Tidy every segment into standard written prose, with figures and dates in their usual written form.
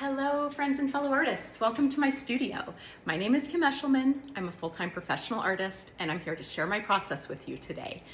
Hello, friends and fellow artists. Welcome to my studio. My name is Kim Eshelman. I'm a full-time professional artist, and I'm here to share my process with you today.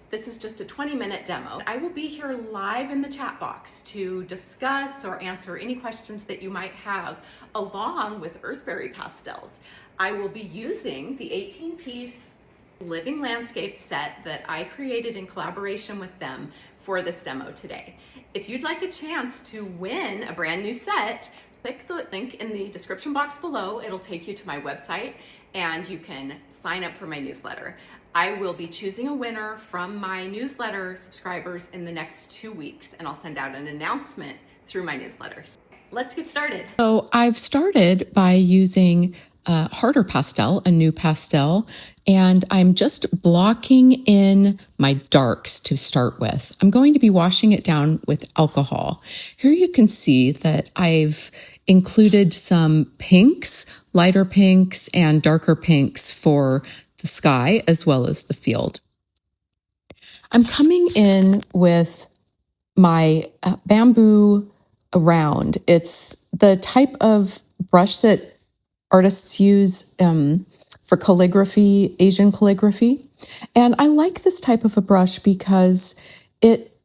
This is just a 20-minute demo. I will be here live in the chat box to discuss or answer any questions that you might have, along with Earthberry Pastels. I will be using the 18-piece living landscape set that I created in collaboration with them for this demo today. If you'd like a chance to win a brand new set, click the link in the description box below. It'll take you to my website and you can sign up for my newsletter. I will be choosing a winner from my newsletter subscribers in the next 2 weeks, and I'll send out an announcement through my newsletters. Let's get started. So I've started by using a harder pastel, a new pastel, and I'm just blocking in my darks to start with. I'm going to be washing it down with alcohol. Here you can see that I've included some pinks, lighter pinks and darker pinks for the sky as well as the field. I'm coming in with my bamboo round. It's the type of brush that artists use for calligraphy, Asian calligraphy. And I like this type of a brush because it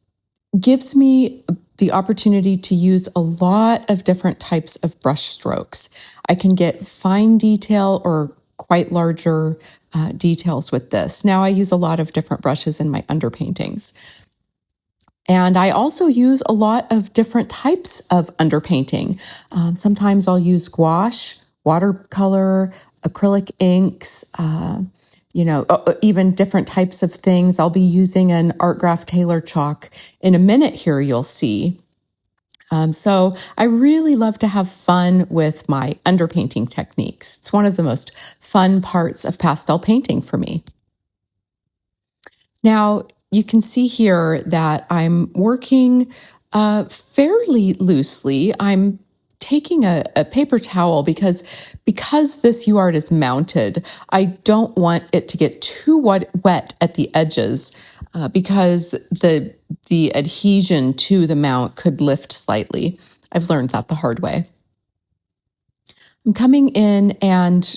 gives me the opportunity to use a lot of different types of brush strokes. I can get fine detail or quite larger details with this. Now I use a lot of different brushes in my underpaintings. And I also use a lot of different types of underpainting. Sometimes I'll use gouache, watercolor, acrylic inks, even different types of things. I'll be using an Artgraph Taylor chalk in a minute here, you'll see. So I really love to have fun with my underpainting techniques. It's one of the most fun parts of pastel painting for me. Now, you can see here that I'm working fairly loosely. I'm taking a paper towel because this UArt is mounted. I don't want it to get too wet at the edges because the adhesion to the mount could lift slightly. I've learned that the hard way. I'm coming in and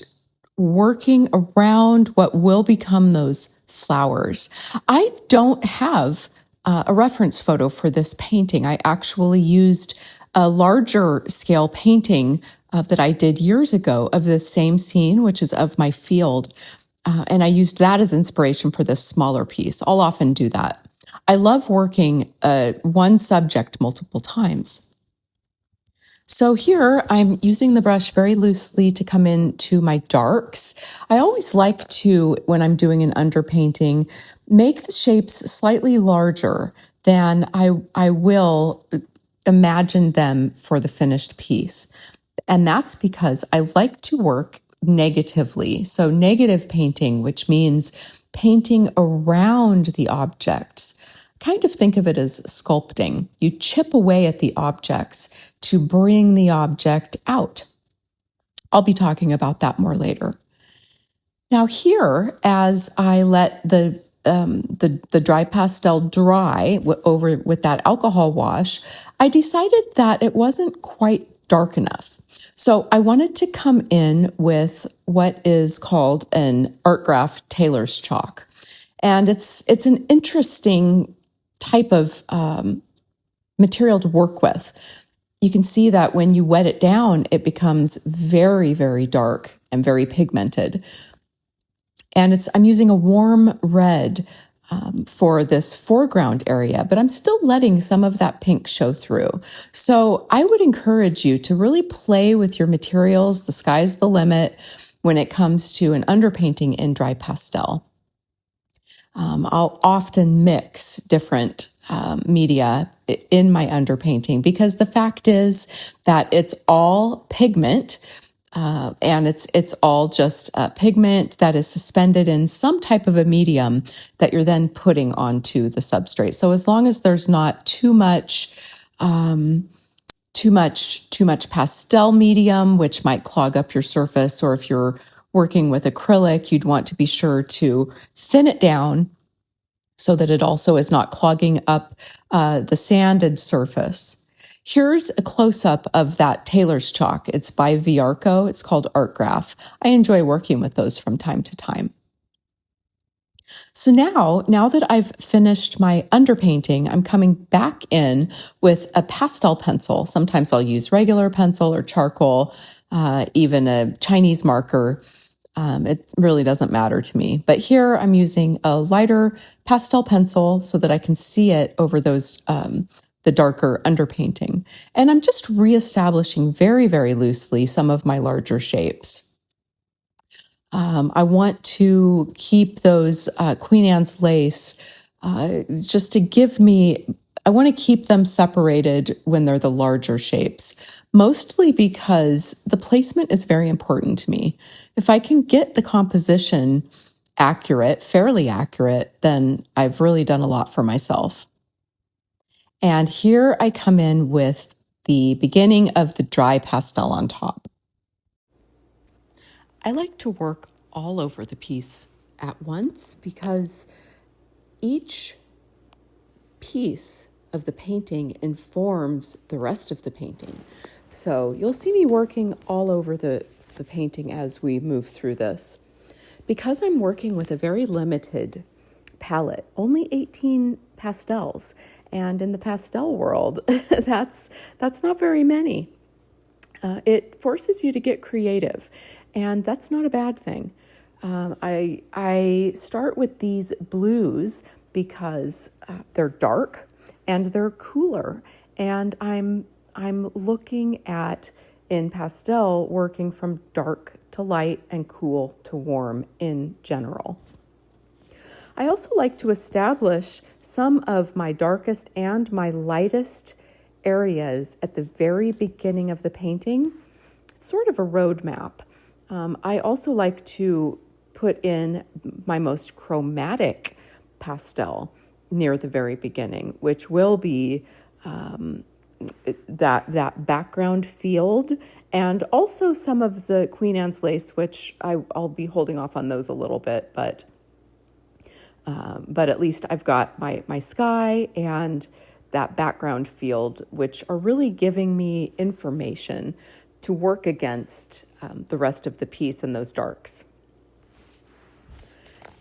working around what will become those flowers. I don't have a reference photo for this painting. I actually used a larger scale painting that I did years ago of this same scene, which is of my field. And I used that as inspiration for this smaller piece. I'll often do that. I love working one subject multiple times. So here I'm using the brush very loosely to come into my darks. I always like to, when I'm doing an underpainting, make the shapes slightly larger than I will imagine them for the finished piece. And that's because I like to work negatively. So negative painting, which means painting around the objects. Kind of think of it as sculpting. You chip away at the objects to bring the object out. I'll be talking about that more later. Now here, as I let the dry pastel dry over with that alcohol wash, I decided that it wasn't quite dark enough. So I wanted to come in with what is called an Artgraph Taylor's chalk. And it's an interesting type of material to work with. You can see that when you wet it down, it becomes very, very dark and very pigmented. And I'm using a warm red for this foreground area, but I'm still letting some of that pink show through. So I would encourage you to really play with your materials. The sky's the limit when it comes to an underpainting in dry pastel. I'll often mix different media in my underpainting because the fact is that it's all pigment and it's all just pigment that is suspended in some type of a medium that you're then putting onto the substrate. So as long as there's not too much pastel medium, which might clog up your surface, or if you're working with acrylic, you'd want to be sure to thin it down so that it also is not clogging up the sanded surface. Here's a close-up of that Taylor's chalk. It's by Viarco. It's called Art Graph. I enjoy working with those from time to time. So now that I've finished my underpainting, I'm coming back in with a pastel pencil. Sometimes I'll use regular pencil or charcoal, even a Chinese marker. It really doesn't matter to me. But here I'm using a lighter pastel pencil so that I can see it over those the darker underpainting. And I'm just reestablishing very, very loosely some of my larger shapes. I want to keep those Queen Anne's lace just to give me, I want to keep them separated when they're the larger shapes, mostly because the placement is very important to me. If I can get the composition accurate, fairly accurate, then I've really done a lot for myself. And here I come in with the beginning of the dry pastel on top. I like to work all over the piece at once because each piece of the painting informs the rest of the painting. So you'll see me working all over the painting as we move through this. Because I'm working with a very limited palette, only 18 pastels, and in the pastel world, that's not very many. It forces you to get creative, and that's not a bad thing. I start with these blues because they're dark and they're cooler, and I'm looking at, in pastel, working from dark to light and cool to warm in general. I also like to establish some of my darkest and my lightest areas at the very beginning of the painting. It's sort of a roadmap. I also like to put in my most chromatic pastel near the very beginning, which will be that background field, and also some of the Queen Anne's lace, which I'll be holding off on those a little bit, but at least I've got my sky and that background field, which are really giving me information to work against the rest of the piece and those darks.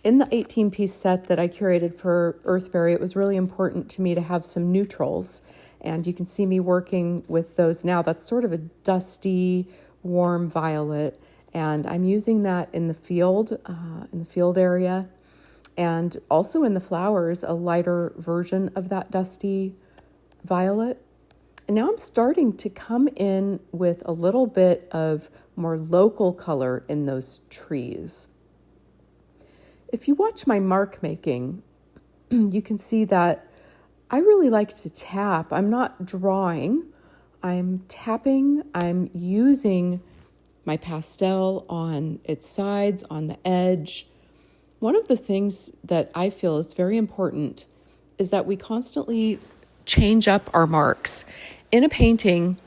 In the 18-piece set that I curated for Earthberry, it was really important to me to have some neutrals, and you can see me working with those now. That's sort of a dusty, warm violet, and I'm using that in the field area, and also in the flowers, a lighter version of that dusty violet. And now I'm starting to come in with a little bit of more local color in those trees. If you watch my mark making, you can see that I really like to tap. I'm not drawing, I'm tapping. I'm using my pastel on its sides, on the edge. One of the things that I feel is very important is that we constantly change up our marks. In a painting,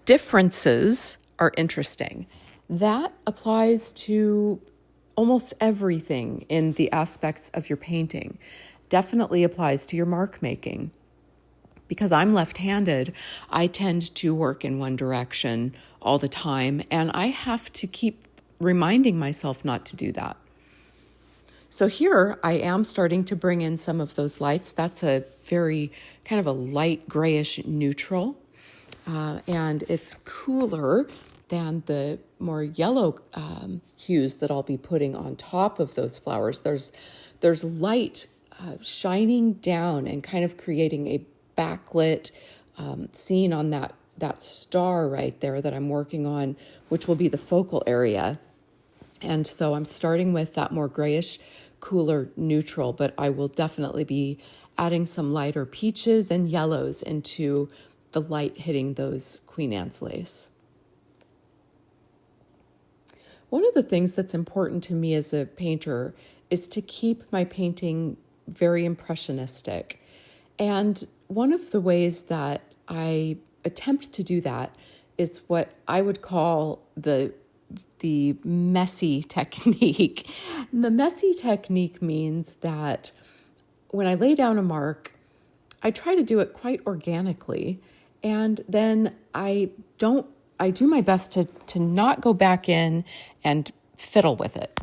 differences are interesting. That applies to almost everything in the aspects of your painting. Definitely applies to your mark making. Because I'm left-handed, I tend to work in one direction all the time, and I have to keep reminding myself not to do that. So here I am starting to bring in some of those lights. That's a very kind of a light grayish neutral, and it's cooler than the more yellow hues that I'll be putting on top of those flowers. There's light shining down and kind of creating a backlit scene on that star right there that I'm working on, which will be the focal area. And so I'm starting with that more grayish, cooler neutral, but I will definitely be adding some lighter peaches and yellows into the light hitting those Queen Anne's lace. One of the things that's important to me as a painter is to keep my painting very impressionistic. And one of the ways that I attempt to do that is what I would call the messy technique. And the messy technique means that when I lay down a mark, I try to do it quite organically, And then I do my best to not go back in and fiddle with it.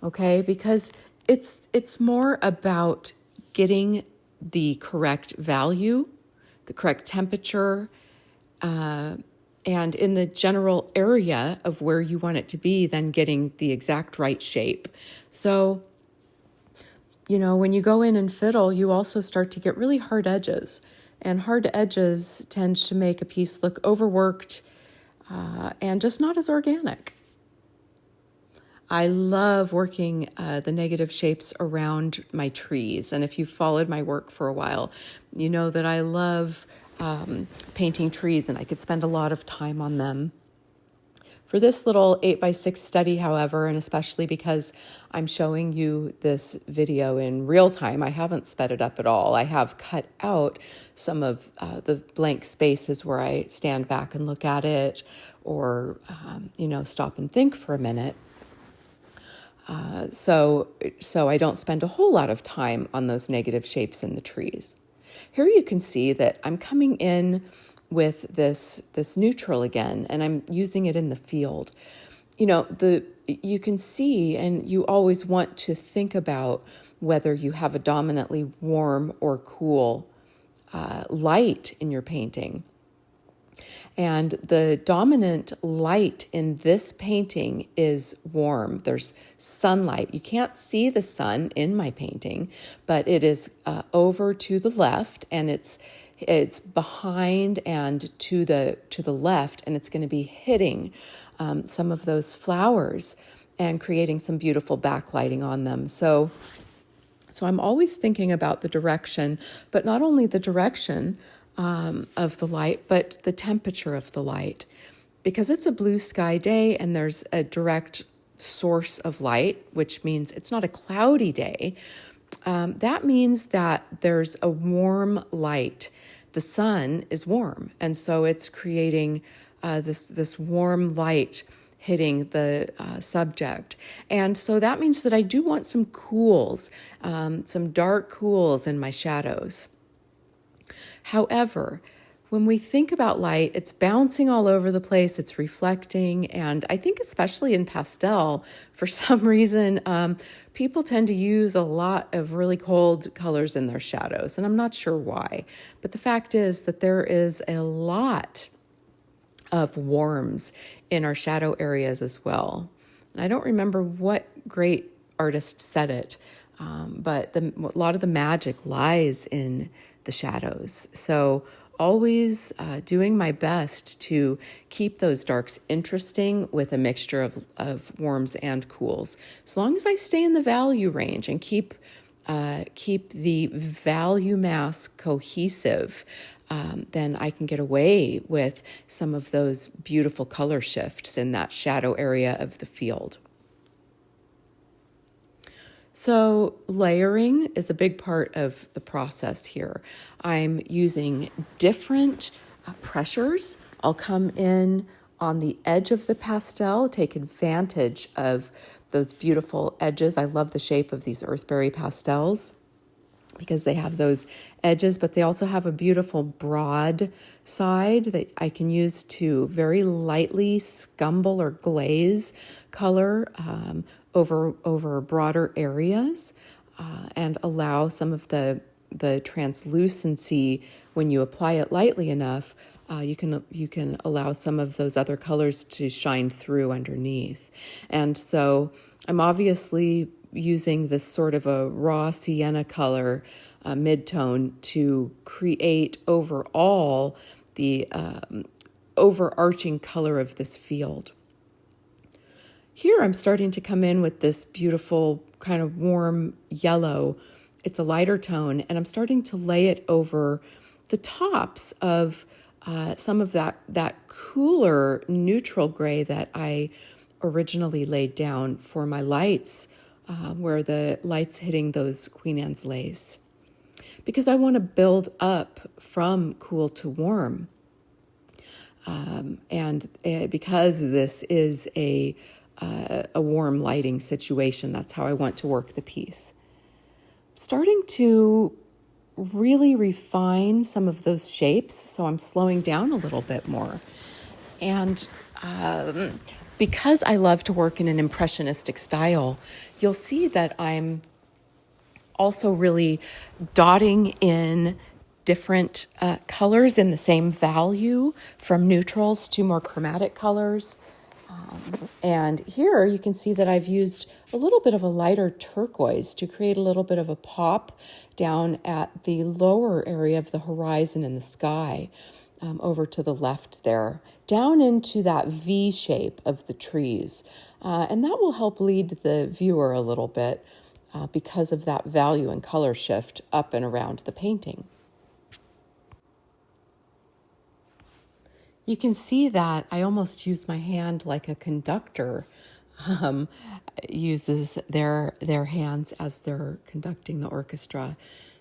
Okay? Because it's more about getting the correct value, the correct temperature, and in the general area of where you want it to be, then getting the exact right shape. So, when you go in and fiddle, you also start to get really hard edges. And hard edges tend to make a piece look overworked and just not as organic. I love working the negative shapes around my trees. And if you've followed my work for a while, you know that I love painting trees, and I could spend a lot of time on them. For this little 8x6 study, however, and especially because I'm showing you this video in real time, I haven't sped it up at all. I have cut out some of the blank spaces where I stand back and look at it, or, stop and think for a minute. So I don't spend a whole lot of time on those negative shapes in the trees. Here you can see that I'm coming in with this neutral again, and I'm using it in the field. You can see, and you always want to think about whether you have a dominantly warm or cool light in your painting. And the dominant light in this painting is warm. There's sunlight. You can't see the sun in my painting, but it is over to the left, and it's behind and to the left, and it's going to be hitting some of those flowers and creating some beautiful backlighting on them. So I'm always thinking about the direction, but not only the direction of the light, but the temperature of the light. Because it's a blue sky day and there's a direct source of light, which means it's not a cloudy day. That means that there's a warm light. The sun is warm, and so it's creating this warm light hitting the subject. And so that means that I do want some cools, some dark cools in my shadows. However, when we think about light, it's bouncing all over the place, it's reflecting, and I think especially in pastel, for some reason, people tend to use a lot of really cold colors in their shadows, and I'm not sure why. But the fact is that there is a lot of warms in our shadow areas as well. And I don't remember what great artist said it, but a lot of the magic lies in the shadows. So always doing my best to keep those darks interesting with a mixture of warms and cools. As long as I stay in the value range and keep the value mass cohesive, then I can get away with some of those beautiful color shifts in that shadow area of the field. So layering is a big part of the process here. I'm using different pressures. I'll come in on the edge of the pastel, take advantage of those beautiful edges. I love the shape of these Earthberry Pastels because they have those edges, but they also have a beautiful broad side that I can use to very lightly scumble or glaze color over broader areas and allow some of the translucency. When you apply it lightly enough, you can allow some of those other colors to shine through underneath. And so I'm obviously using this sort of a raw sienna color mid-tone to create overall the overarching color of this field. Here I'm starting to come in with this beautiful kind of warm yellow. It's a lighter tone, and I'm starting to lay it over the tops of some of that cooler neutral gray that I originally laid down for my lights, where the light's hitting those Queen Anne's lace. Because I want to build up from cool to warm. And because this is a warm lighting situation, that's how I want to work the piece. Starting to really refine some of those shapes. So I'm slowing down a little bit more. And because I love to work in an impressionistic style, you'll see that I'm also really dotting in different colors in the same value, from neutrals to more chromatic colors. And here you can see that I've used a little bit of a lighter turquoise to create a little bit of a pop down at the lower area of the horizon in the sky, over to the left there, down into that V shape of the trees. And that will help lead the viewer a little bit because of that value and color shift up and around the painting. You can see that I almost use my hand like a conductor uses their hands as they're conducting the orchestra.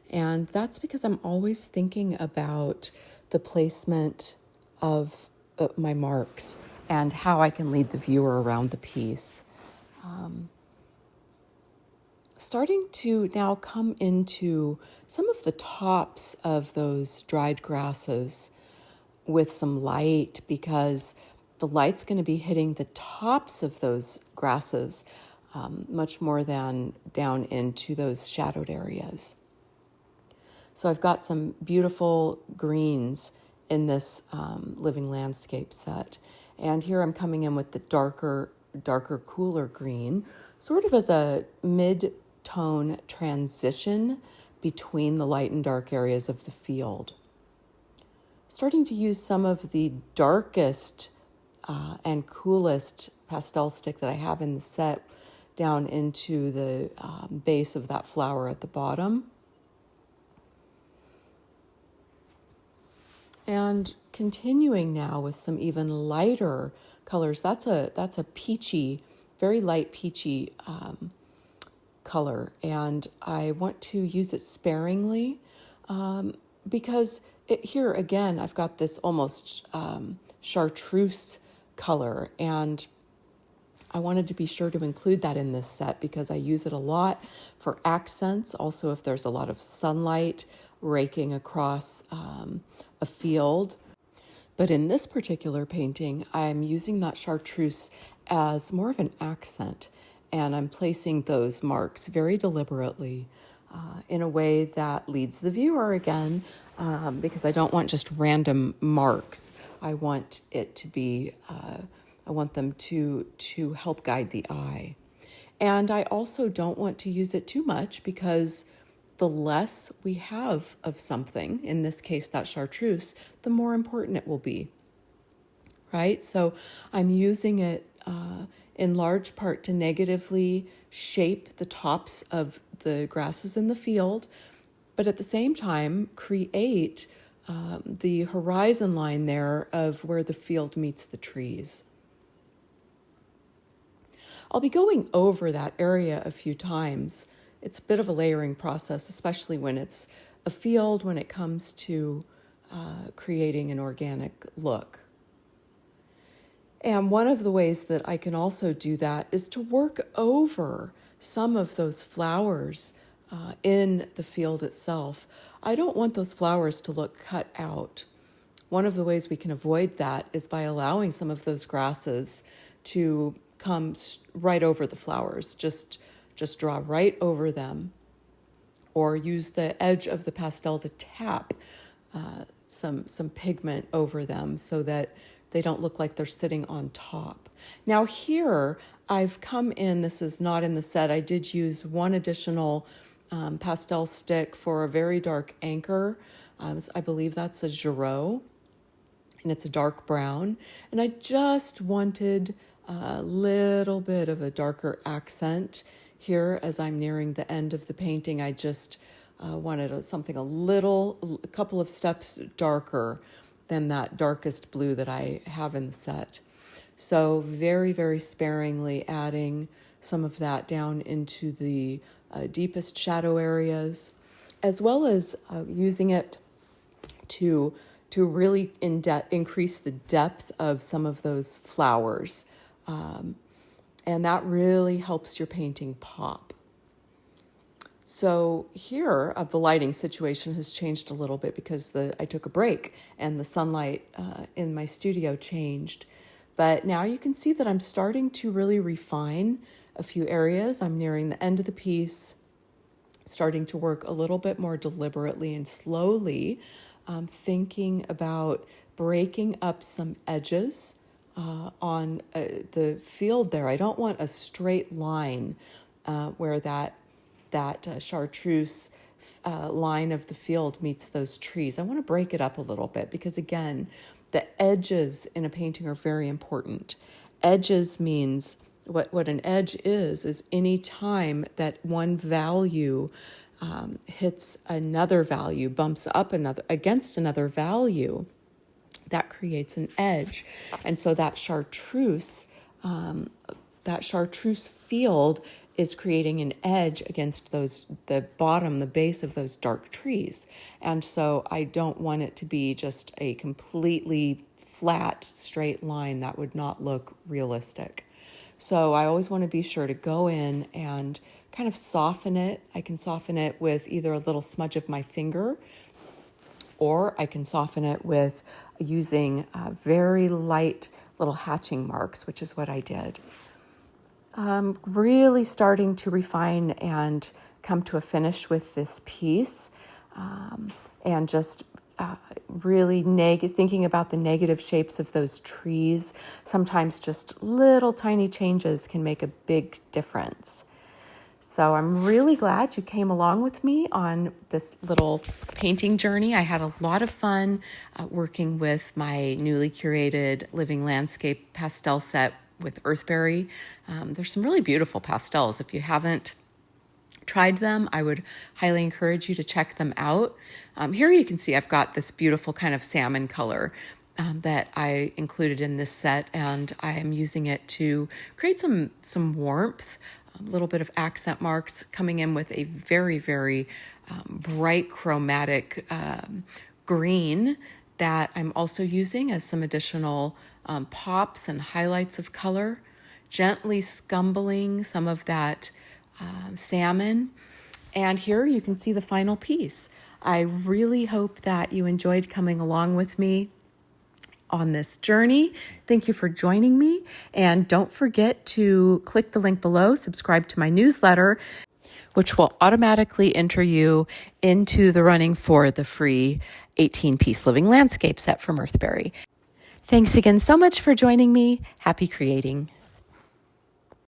And that's because I'm always thinking about the placement of my marks and how I can lead the viewer around the piece. Starting to now come into some of the tops of those dried grasses with some light, because the light's going to be hitting the tops of those grasses much more than down into those shadowed areas. So I've got some beautiful greens in this living landscape set. And here I'm coming in with the darker, cooler green, sort of as a mid-tone transition between the light and dark areas of the field. Starting to use some of the darkest and coolest pastel stick that I have in the set down into the base of that flower at the bottom. And continuing now with some even lighter colors. That's a peachy, very light peachy color, and I want to use it sparingly because here again I've got this almost chartreuse color, and I wanted to be sure to include that in this set because I use it a lot for accents. Also, if there's a lot of sunlight raking across a field. But in this particular painting, I'm using that chartreuse as more of an accent, and I'm placing those marks very deliberately in a way that leads the viewer again, because I don't want just random marks. I want it to be, I want them to help guide the eye. And I also don't want to use it too much, because the less we have of something, in this case that chartreuse, the more important it will be, right? So I'm using it in large part to negatively shape the tops of the grasses in the field, but at the same time create the horizon line there of where the field meets the trees. I'll be going over that area a few times. It's a bit of a layering process, especially when it's a field, when it comes to creating an organic look. And one of the ways that I can also do that is to work over some of those flowers in the field itself. I don't want those flowers to look cut out. One of the ways we can avoid that is by allowing some of those grasses to come right over the flowers. Just draw right over them, or use the edge of the pastel to tap some pigment over them so that they don't look like they're sitting on top. Now here I've come in, this is not in the set, I did use one additional pastel stick for a very dark anchor. I believe that's a Giraud, and it's a dark brown. And I just wanted a little bit of a darker accent here as I'm nearing the end of the painting. I just wanted something a couple of steps darker than that darkest blue that I have in the set. So very, very sparingly adding some of that down into the deepest shadow areas, as well as using it to really increase the depth of some of those flowers. And that really helps your painting pop. So here, the lighting situation has changed a little bit because I took a break and the sunlight in my studio changed. But now you can see that I'm starting to really refine a few areas. I'm nearing the end of the piece, starting to work a little bit more deliberately and slowly, thinking about breaking up some edges on the field there. I don't want a straight line where that chartreuse line of the field meets those trees. I want to break it up a little bit because, again, the edges in a painting are very important. Edges means what an edge is any time that one value hits another value, bumps up against another value, that creates an edge. And so that chartreuse field is creating an edge against the base of those dark trees. And so I don't want it to be just a completely flat, straight line. That would not look realistic. So I always want to be sure to go in and kind of soften it. I can soften it with either a little smudge of my finger, or I can soften it with using very light little hatching marks, which is what I did. Really starting to refine and come to a finish with this piece, and just really thinking about the negative shapes of those trees. Sometimes just little tiny changes can make a big difference. So I'm really glad you came along with me on this little painting journey. I had a lot of fun working with my newly curated Living Landscape pastel set with Earthberry. There's some really beautiful pastels. If you haven't tried them, I would highly encourage you to check them out. Here you can see I've got this beautiful kind of salmon color that I included in this set, and I am using it to create some warmth, a little bit of accent marks, coming in with a very, very bright chromatic green that I'm also using as some additional pops and highlights of color, gently scumbling some of that salmon. And here you can see the final piece. I really hope that you enjoyed coming along with me on this journey. Thank you for joining me. And don't forget to click the link below, subscribe to my newsletter, which will automatically enter you into the running for the free 18-piece Living Landscape set from Earthberry. Thanks again so much for joining me. Happy creating.